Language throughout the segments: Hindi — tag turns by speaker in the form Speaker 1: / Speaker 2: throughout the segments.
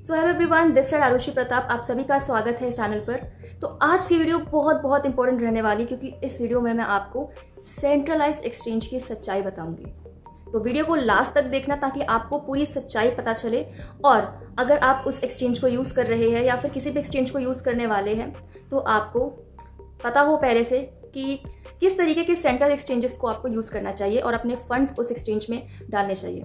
Speaker 1: So hello everyone, this side Arushi Pratap. आप सभी का स्वागत है इस चैनल पर। तो आज की वीडियो बहुत इंपॉर्टेंट रहने वाली, क्योंकि इस वीडियो में मैं आपको सेंट्रलाइज्ड एक्सचेंज की सच्चाई बताऊंगी। तो वीडियो को लास्ट तक देखना ताकि आपको पूरी सच्चाई पता चले, और अगर आप उस एक्सचेंज को यूज़ कर रहे हैं या फिर किसी भी एक्सचेंज को यूज़ करने वाले हैं तो आपको पता हो पहले से कि किस तरीके के सेंट्रल एक्सचेंजेस को आपको यूज़ करना चाहिए और अपने फंड्स उस एक्सचेंज में डालने चाहिए।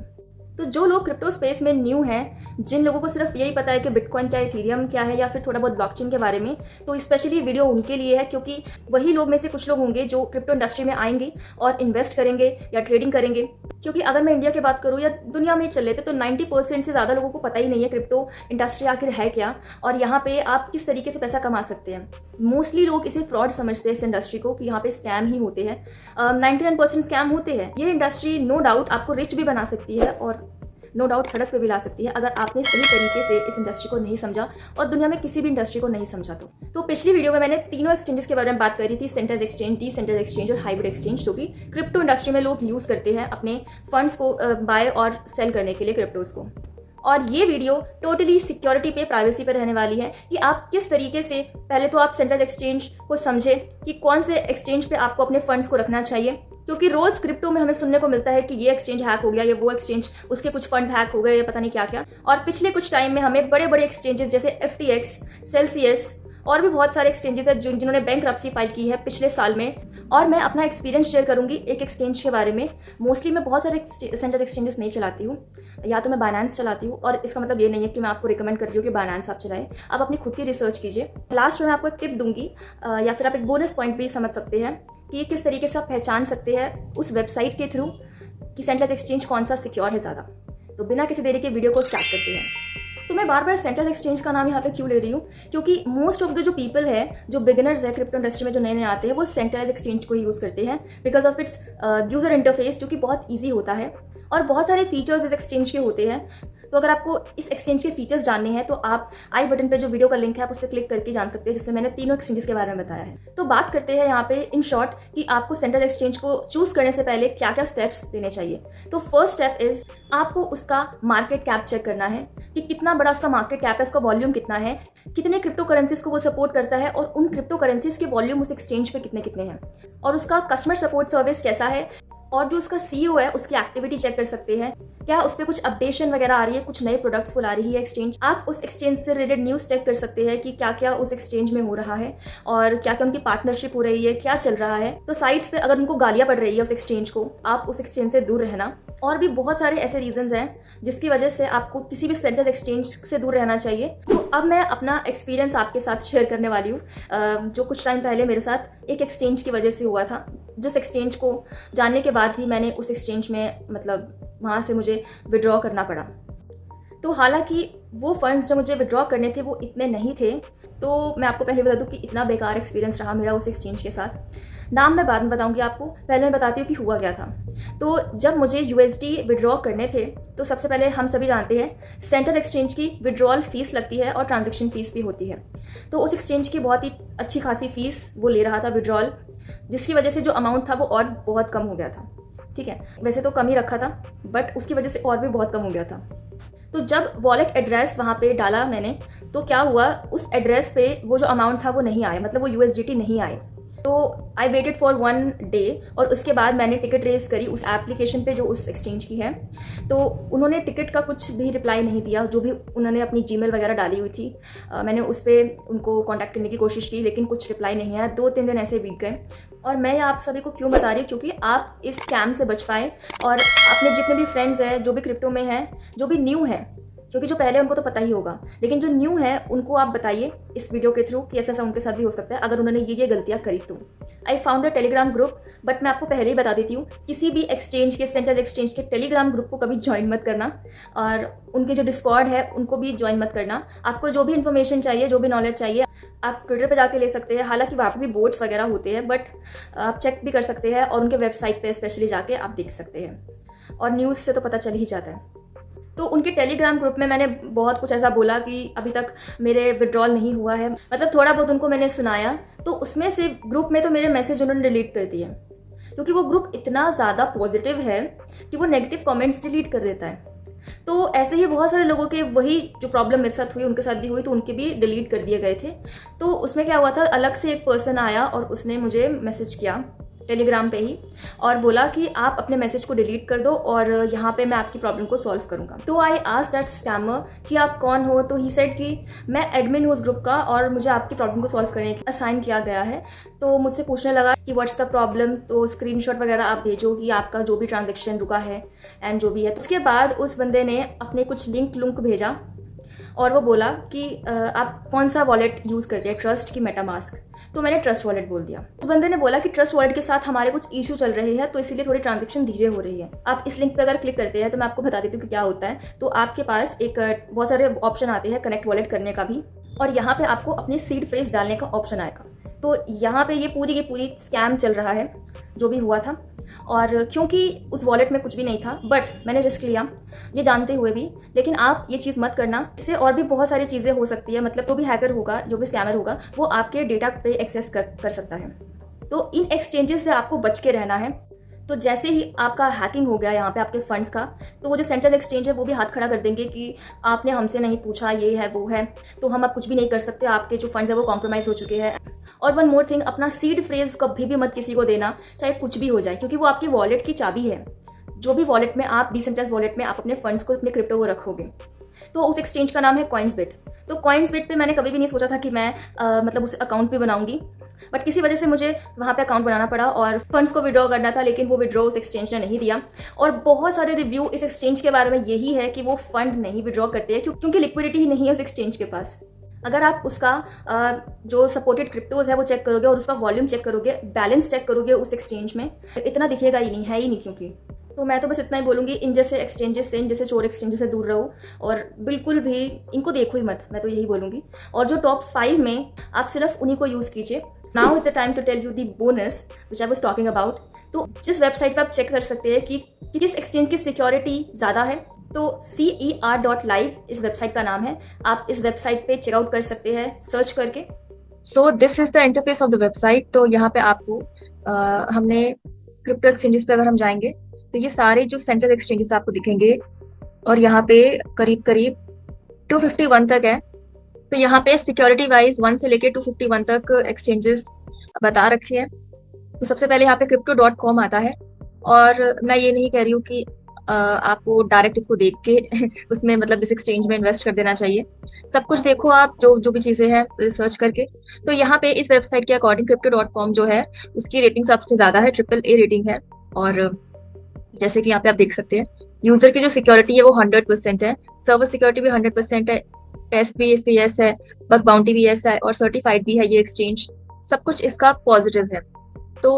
Speaker 1: तो जो लोग क्रिप्टो स्पेस में न्यू हैं, जिन लोगों को सिर्फ यही पता है कि बिटकॉइन क्या है, इथेरियम क्या है, या फिर थोड़ा बहुत ब्लॉकचेन के बारे में, तो स्पेशली वीडियो उनके लिए है, क्योंकि वही लोग में से कुछ लोग होंगे जो क्रिप्टो इंडस्ट्री में आएंगे और इन्वेस्ट करेंगे या ट्रेडिंग करेंगे। क्योंकि अगर मैं इंडिया की बात करूँ या दुनिया में चले तो 90% से ज़्यादा लोगों को पता ही नहीं है क्रिप्टो इंडस्ट्री आखिर है क्या और यहाँ पे आप किस तरीके से पैसा कमा सकते हैं। मोस्टली लोग इसे फ्रॉड समझते हैं इस इंडस्ट्री को, कि यहाँ पे स्कैम ही होते हैं। 99% स्कैम होते हैं। ये इंडस्ट्री नो डाउट आपको रिच भी बना सकती है और नो डाउट सड़क पे भी ला सकती है, अगर आपने सही तरीके से इस इंडस्ट्री को नहीं समझा और दुनिया में किसी भी इंडस्ट्री को नहीं समझा। तो पिछली वीडियो में मैंने तीनों एक्सचेंजेस के बारे में बात करी थी, सेंट्रल एक्सचेंज, डिसेंट्रल एक्सचेंज और हाइब्रिड एक्सचेंज, जो कि क्रिप्टो इंडस्ट्री में लोग यूज़ करते हैं अपने फंड्स को बाय और सेल करने के लिए क्रिप्टोज को। और ये वीडियो टोटली सिक्योरिटी पे, प्राइवेसी पे रहने वाली है कि आप किस तरीके से, पहले तो आप सेंट्रल एक्सचेंज को समझे कि कौन से एक्सचेंज पे आपको अपने फंड्स को रखना चाहिए। क्योंकि रोज क्रिप्टो में हमें सुनने को मिलता है कि ये एक्सचेंज हैक हो गया, ये वो एक्सचेंज, उसके कुछ फंड्स हैक हो गए, ये पता नहीं क्या क्या। और पिछले कुछ टाइम में हमें बड़े बड़े एक्सचेंजेस जैसे FTX, सेल्सियस और भी बहुत सारे एक्सचेंजेस हैं जिन्होंने बैंकरप्सी फाइल की है पिछले साल में। और मैं अपना एक्सपीरियंस शेयर करूंगी एक एक्सचेंज के बारे में। मोस्टली मैं बहुत सारे सेंट्रल एक्सचेंजेस नहीं चलाती हूँ, या तो मैं बाइनेंस चलाती हूँ, और इसका मतलब ये नहीं है कि मैं आपको रिकमेंड कर रही हूँ कि बाइनेंस आप चलाएं। आप अपनी खुद की रिसर्च कीजिए। लास्ट में मैं आपको एक टिप दूंगी, या फिर आप एक बोनस पॉइंट भी समझ सकते हैं कि किस तरीके से आप पहचान सकते हैं उस वेबसाइट के थ्रू कि सेंट्रल एक्सचेंज कौन सा सिक्योर है ज़्यादा। तो बिना किसी देरी के वीडियो को स्टार्ट करते हैं। तो मैं बार बार सेंट्रल एक्सचेंज का नाम यहाँ पे क्यों ले रही हूँ, क्योंकि मोस्ट ऑफ द जो पीपल है, जो बिगिनर्स है क्रिप्टो इंडस्ट्री में, जो नए नए आते हैं, वो सेंट्रल एक्सचेंज को ही यूज़ करते हैं because of its user interface, जो कि बहुत ईजी होता है और बहुत सारे फीचर्स इस एक्सचेंज के होते हैं। तो अगर आपको इस एक्सचेंज के फीचर्स जानने हैं तो आप आई बटन पे जो वीडियो का लिंक है आप उस पर क्लिक करके जान सकते हैं, जिसमें मैंने तीनों एक्सचेंजेस के बारे में बताया है। तो बात करते हैं यहाँ पे इन शॉर्ट कि आपको सेंट्रल एक्सचेंज को चूज करने से पहले क्या क्या स्टेप्स लेने चाहिए। तो फर्स्ट स्टेप इज आपको उसका मार्केट कैप चेक करना है कि कितना बड़ा उसका मार्केट कैप है, उसका वॉल्यूम कितना है, कितने क्रिप्टो करेंसीज को वो सपोर्ट करता है, और उन क्रिप्टो करेंसीज के वॉल्यूम उस एक्सचेंज पे कितने कितने हैं, और उसका कस्टमर सपोर्ट सर्विस कैसा है, और जो उसका CEO है उसकी एक्टिविटी चेक कर सकते हैं, क्या उस पर कुछ अपडेशन वगैरह आ रही है, कुछ नए प्रोडक्ट्स को ला रही है एक्सचेंज। आप उस एक्सचेंज से रिलेटेड न्यूज़ चेक कर सकते हैं कि क्या क्या उस एक्सचेंज में हो रहा है और क्या क्या उनकी पार्टनरशिप हो रही है, क्या चल रहा है। तो साइट्स पे अगर उनको गालियाँ पड़ रही है उस एक्सचेंज को, आप उस एक्सचेंज से दूर रहना। और भी बहुत सारे ऐसे रीजंस हैं जिसकी वजह से आपको किसी भी सेंट्रल एक्सचेंज से दूर रहना चाहिए। तो अब मैं अपना एक्सपीरियंस आपके साथ शेयर करने वाली हूँ, जो कुछ टाइम पहले मेरे साथ एक एक्सचेंज की वजह से हुआ था, जिस एक्सचेंज को जानने के बाद भी मैंने उस एक्सचेंज में, मतलब वहाँ से मुझे विड्रॉ करना पड़ा। तो हालांकि वो फंड्स जो मुझे विड्रॉ करने थे वो इतने नहीं थे। तो मैं आपको पहले बता दूं कि इतना बेकार एक्सपीरियंस रहा मेरा उस एक्सचेंज के साथ। नाम मैं बाद में बताऊंगी आपको, पहले मैं बताती हूँ कि हुआ क्या था। तो जब मुझे USD विड्रॉ करने थे तो सबसे पहले हम सभी जानते हैं सेंट्रल एक्सचेंज की विड्रॉल फीस लगती है और ट्रांजेक्शन फीस भी होती है। तो उस एक्सचेंज की बहुत ही अच्छी खासी फीस वो ले रहा था विड्रॉल, जिसकी वजह से जो अमाउंट था वो और बहुत कम हो गया था। ठीक है, वैसे तो कम ही रखा था बट उसकी वजह से और भी बहुत कम हो गया था। तो जब वॉलेट एड्रेस वहाँ पे डाला मैंने, तो क्या हुआ, उस एड्रेस पे वो जो अमाउंट था वो नहीं आया, मतलब वो USDT नहीं आए। तो आई वेटेड फॉर 1 डे, और उसके बाद मैंने टिकट रेज करी उस एप्लीकेशन पे जो उस एक्सचेंज की है। तो उन्होंने टिकट का कुछ भी रिप्लाई नहीं दिया, जो भी उन्होंने अपनी जीमेल वगैरह डाली हुई थी। मैंने उस पर उनको कांटेक्ट करने की कोशिश की लेकिन कुछ रिप्लाई नहीं आया। 2-3 दिन ऐसे बीत गए। और मैं आप सभी को क्यों बता रही हूँ, क्योंकि आप इस स्कैम से बच पाएँ और अपने जितने भी फ्रेंड्स हैं जो भी क्रिप्टो में हैं, जो भी न्यू है, क्योंकि जो पहले उनको तो पता ही होगा, लेकिन जो न्यू है उनको आप बताइए इस वीडियो के थ्रू कि ऐसा ऐसा उनके साथ भी हो सकता है अगर उन्होंने ये गलतियां करी तो। I found the Telegram group, but मैं आपको पहले ही बता देती हूँ, किसी भी एक्सचेंज के, सेंट्रल एक्सचेंज के टेलीग्राम ग्रुप को कभी ज्वाइन मत करना, और उनके जो डिस्कॉर्ड है उनको भी ज्वाइन मत करना। आपको जो भी इन्फॉर्मेशन चाहिए, जो भी नॉलेज चाहिए, आप ट्विटर पर जाके ले सकते हैं। हालांकि वहाँ पे भी बोट्स वगैरह होते हैं, बट आप चेक भी कर सकते हैं और उनके वेबसाइट पे स्पेशली जाके आप देख सकते हैं, और न्यूज़ से तो पता चल ही जाता है। तो उनके टेलीग्राम ग्रुप में मैंने बहुत कुछ ऐसा बोला कि अभी तक मेरे विड्रॉल नहीं हुआ है, मतलब थोड़ा बहुत उनको मैंने सुनाया। तो उसमें से ग्रुप में तो मेरे मैसेज उन्होंने डिलीट कर दिए, क्योंकि वो ग्रुप इतना ज़्यादा पॉजिटिव है कि वो नेगेटिव कमेंट्स डिलीट कर देता है। तो ऐसे ही बहुत सारे लोगों के वही जो प्रॉब्लम मेरे साथ हुई उनके साथ भी हुई, तो उनके भी डिलीट कर दिए गए थे। तो उसमें क्या हुआ था, अलग से एक पर्सन आया और उसने मुझे मैसेज किया टेलीग्राम पे ही और बोला कि आप अपने मैसेज को डिलीट कर दो और यहाँ पे मैं आपकी प्रॉब्लम को सॉल्व करूँगा। तो आई आस्क्ड दैट स्कैमर कि आप कौन हो। तो ही सेड कि मैं एडमिन हूँ उस ग्रुप का और मुझे आपकी प्रॉब्लम को सॉल्व करने के लिए असाइन किया गया है। तो मुझसे पूछने लगा कि व्हाट्स द प्रॉब्लम, तो स्क्रीनशॉट वगैरह आप भेजो कि आपका जो भी ट्रांजेक्शन रुका है एंड जो भी है। उसके बाद उस बंदे ने अपने कुछ लिंक भेजा और वो बोला कि आप कौन सा वॉलेट यूज़ करते हैं, ट्रस्ट की मेटामास्क। तो मैंने ट्रस्ट वॉलेट बोल दिया। उस बंदे ने बोला कि ट्रस्ट वॉलेट के साथ हमारे कुछ इशू चल रहे हैं, तो इसीलिए थोड़ी ट्रांजेक्शन धीरे हो रही है। आप इस लिंक पे अगर क्लिक करते हैं तो मैं आपको बता देती हूँ कि क्या होता है। तो आपके पास एक बहुत सारे ऑप्शन आते हैं कनेक्ट वॉलेट करने का भी, और यहाँ पे आपको अपनी सीड फ्रेज डालने का ऑप्शन आएगा। तो यहाँ पे ये पूरी की पूरी स्कैम चल रहा है जो भी हुआ था। और क्योंकि उस वॉलेट में कुछ भी नहीं था, बट मैंने रिस्क लिया ये जानते हुए भी। लेकिन आप ये चीज़ मत करना, इससे और भी बहुत सारी चीज़ें हो सकती है। मतलब जो भी हैकर होगा, जो भी स्कैमर होगा, वो आपके डेटा पे एक्सेस कर सकता है। तो इन एक्सचेंजेस से आपको बच के रहना है। तो जैसे ही आपका हैकिंग हो गया यहाँ पे आपके फंड्स का, तो वो जो सेंट्रल एक्सचेंज है वो भी हाथ खड़ा कर देंगे कि आपने हमसे नहीं पूछा, ये है वो है, तो हम अब कुछ भी नहीं कर सकते, आपके जो फंड्स है वो कॉम्प्रोमाइज़ हो चुके हैं। और वन मोर थिंग, अपना सीड फ्रेज कभी भी मत किसी को देना, चाहे कुछ भी हो जाए, क्योंकि वो आपकी वॉलेट की चाबी है। जो भी वॉलेट में आप डिसेंट्रलाइज्ड वॉलेट में आप अपने फंड्स को, अपने क्रिप्टो को रखोगे। तो उस एक्सचेंज का नाम है कॉइन्सबिट। तो कॉइन्सबिट पे मैंने कभी भी नहीं सोचा था कि मैं मतलब उस अकाउंट भी बनाऊंगी, बट किसी वजह से मुझे वहाँ पे अकाउंट बनाना पड़ा और फंड्स को विड्रॉ करना था, लेकिन वो विड्रॉ उस एक्सचेंज ने नहीं दिया। और बहुत सारे रिव्यू इस एक्सचेंज के बारे में यही है कि वो फंड नहीं विड्रॉ करते हैं क्योंकि लिक्विडिटी ही नहीं है उस एक्सचेंज के पास। अगर आप उसका जो सपोर्टेड क्रिप्टोज है वो चेक करोगे और उसका वॉल्यूम चेक करोगे, बैलेंस चेक करोगे उस एक्सचेंज में, इतना दिखेगा ही नहीं, है ही नहीं। क्योंकि तो मैं तो बस इतना ही बोलूँगी, इन जैसे एक्सचेंजेस से, इन जैसे चोर एक्सचेंजेस से दूर रहो और बिल्कुल भी इनको देखो ही मत, मैं तो यही बोलूँगी। और जो टॉप 5 में आप सिर्फ उन्हीं को यूज़ कीजिए। Now is the time to tell you the bonus which I was talking about. तो जिस वेबसाइट पर आप चेक कर सकते हैं कि किस एक्सचेंज की सिक्योरिटी ज़्यादा है, तो CER.live इस वेबसाइट का नाम है। आप इस वेबसाइट पे चेकआउट कर सकते हैं सर्च करके। So this is the interface of the website. तो यहाँ पे आपको हमने क्रिप्टो एक्सचेंजेस पे अगर हम जाएंगे तो ये सारे जो सेंट्रल एक्सचेंजेस आपको दिखेंगे और यहाँ पे करीब करीब 251 तक है। तो यहाँ पे सिक्योरिटी वाइज 1 से लेके 251 तक एक्सचेंजेस बता रखे हैं। तो सबसे पहले यहाँ पे crypto.com आता है, और मैं ये नहीं कह रही हूँ कि आपको डायरेक्ट इसको देख के उसमें मतलब इस एक्सचेंज में इन्वेस्ट कर देना चाहिए। सब कुछ देखो आप, जो भी चीज़ें हैं रिसर्च करके। तो यहाँ पे इस वेबसाइट के अकॉर्डिंग crypto.com जो है उसकी रेटिंग सबसे ज़्यादा है, AAA रेटिंग है। और जैसे कि यहाँ पे आप देख सकते हैं, यूजर की जो सिक्योरिटी है वो 100% है, सर्वर सिक्योरिटी भी 100% है, टेस्ट भी इसके यस है, बग बाउंटी भी यस है, और सर्टिफाइड भी है ये एक्सचेंज। सब कुछ इसका पॉजिटिव है। तो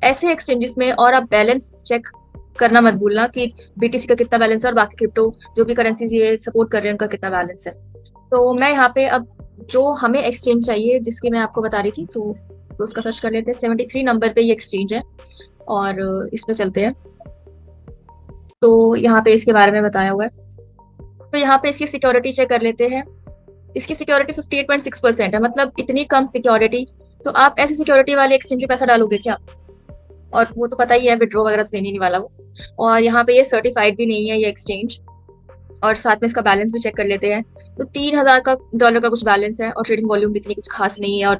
Speaker 1: ऐसे एक्सचेंजेस में और आप बैलेंस चेक करना मत भूलना कि BTC का कितना बैलेंस है और बाकी क्रिप्टो जो भी करेंसीज ये सपोर्ट कर रहे हैं उनका कितना बैलेंस है। तो मैं यहाँ पे अब जो हमें एक्सचेंज चाहिए जिसकी मैं आपको बता रही थी, तो उसका सर्च कर लेते हैं। 73 नंबर पे ये एक्सचेंज है और इस पे चलते हैं। तो यहाँ पे इसके बारे में बताया हुआ है। तो यहाँ पे इसकी सिक्योरिटी चेक कर लेते हैं। इसकी सिक्योरिटी 58.6% है, मतलब इतनी कम सिक्योरिटी। तो आप ऐसी सिक्योरिटी वाले एक्सचेंज में पैसा डालोगे क्या? और वो तो पता ही है, विड्रॉ वगैरह तो देने नहीं वाला वो। और यहाँ पे ये सर्टिफाइड भी नहीं है ये एक्सचेंज। और साथ में इसका बैलेंस भी चेक कर लेते हैं। तो $3000 का कुछ बैलेंस है और ट्रेडिंग वॉल्यूम भी इतनी कुछ खास नहीं है और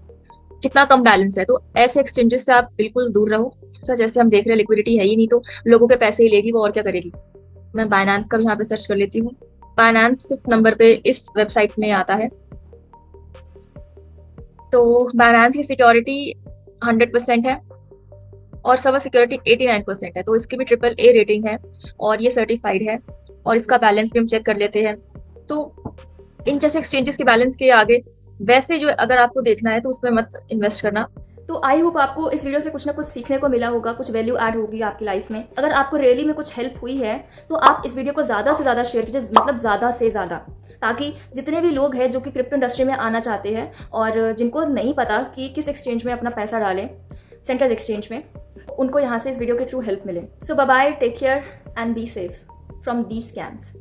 Speaker 1: कितना कम बैलेंस है। तो ऐसे एक्सचेंजेस से आप बिल्कुल दूर रहो। तो जैसे हम देख रहे हैं लिक्विडिटी है ही नहीं, तो लोगों के पैसे ही लेगी वो, और क्या करेगी। मैं बाइनेंस का भी यहाँ पे सर्च कर लेती हूँ। बाइनेंस 5th नंबर पे इस वेबसाइट में आता है। तो बाइनेंस की सिक्योरिटी 100% है और सर्वर सिक्योरिटी 89% है। तो इसकी भी AAA रेटिंग है और ये सर्टिफाइड है। और इसका बैलेंस भी हम चेक कर लेते हैं। तो इन जैसे एक्सचेंजेस के बैलेंस के आगे वैसे जो अगर आपको देखना है तो उसमें मत इन्वेस्ट करना। तो आई होप आपको इस वीडियो से कुछ ना कुछ सीखने को मिला होगा, कुछ वैल्यू ऐड होगी आपकी लाइफ में। अगर आपको रियली में कुछ हेल्प हुई है तो आप इस वीडियो को ज़्यादा से ज़्यादा शेयर कीजिए, मतलब ज़्यादा से ज़्यादा, ताकि जितने भी लोग हैं जो कि क्रिप्टो इंडस्ट्री में आना चाहते हैं और जिनको नहीं पता कि किस एक्सचेंज में अपना पैसा डालें, सेंट्रल एक्सचेंज में, उनको यहाँ से इस वीडियो के थ्रू हेल्प मिले। So bye bye, take care and be safe from these scams.